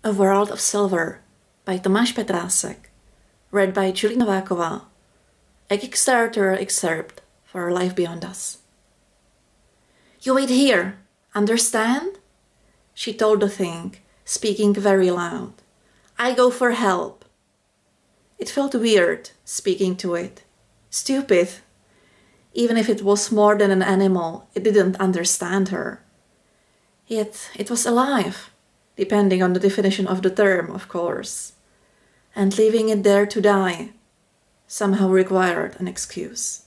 A World of Silver by Petrasek, read by Julie Nováková, a Kickstarter excerpt for Life Beyond Us. "You wait here, understand?" she told the thing, speaking very loud. "I go for help." It felt weird, speaking to it. Stupid. Even if it was more than an animal, it didn't understand her. Yet it was alive, depending on the definition of the term, of course. And leaving it there to die somehow required an excuse.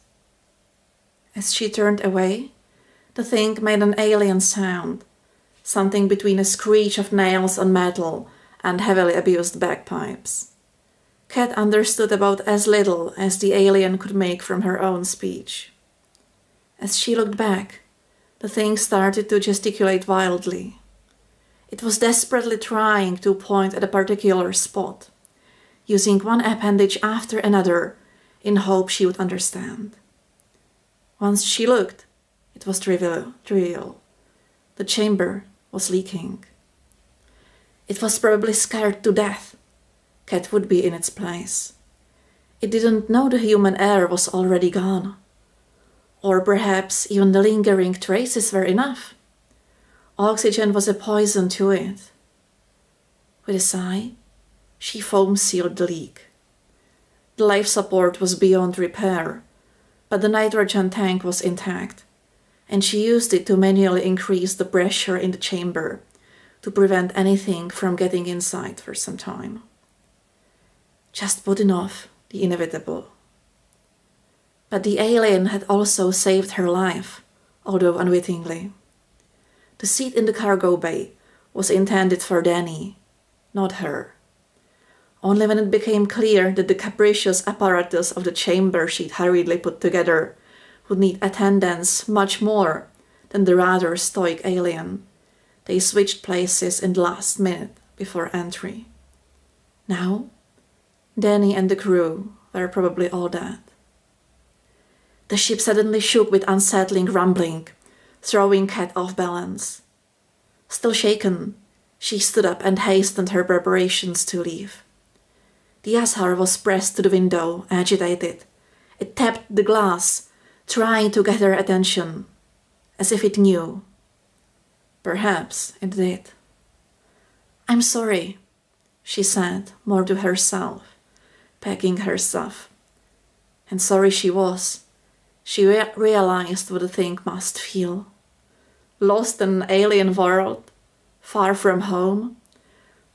As she turned away, the thing made an alien sound, something between a screech of nails on metal and heavily abused bagpipes. Kat understood about as little as the alien could make from her own speech. As she looked back, the thing started to gesticulate wildly. It was desperately trying to point at a particular spot, using one appendage after another in hope she would understand. Once she looked, it was trivial. The chamber was leaking. It was probably scared to death. Kat would be in its place. It didn't know the human air was already gone. Or perhaps even the lingering traces were enough. Oxygen was a poison to it. With a sigh, she foam-sealed the leak. The life support was beyond repair, but the nitrogen tank was intact, and she used it to manually increase the pressure in the chamber to prevent anything from getting inside for some time. Just putting off the inevitable. But the alien had also saved her life, although unwittingly. The seat in the cargo bay was intended for Danny, not her. Only when it became clear that the capricious apparatus of the chamber she'd hurriedly put together would need attendance much more than the rather stoic alien, they switched places in the last minute before entry. Now, Danny and the crew were probably all dead. The ship suddenly shook with unsettling rumbling, throwing Kat off balance. Still shaken, she stood up and hastened her preparations to leave. The Azhar was pressed to the window, agitated. It tapped the glass, trying to get her attention, as if it knew. Perhaps it did. "I'm sorry," she said, more to herself, packing her stuff. And sorry she was. She realized what the thing must feel. Lost in an alien world, far from home,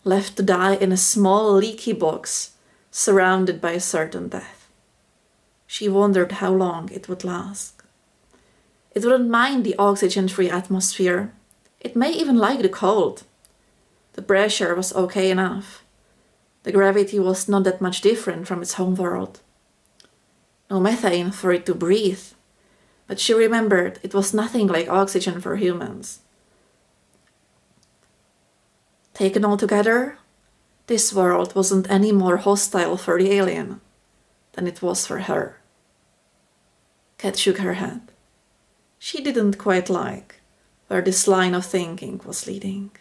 left to die in a small leaky box, surrounded by certain death. She wondered how long it would last. It wouldn't mind the oxygen-free atmosphere. It may even like the cold. The pressure was okay enough. The gravity was not that much different from its home world. No methane for it to breathe, but she remembered it was nothing like oxygen for humans. Taken all together, this world wasn't any more hostile for the alien than it was for her. Kat shook her head. She didn't quite like where this line of thinking was leading.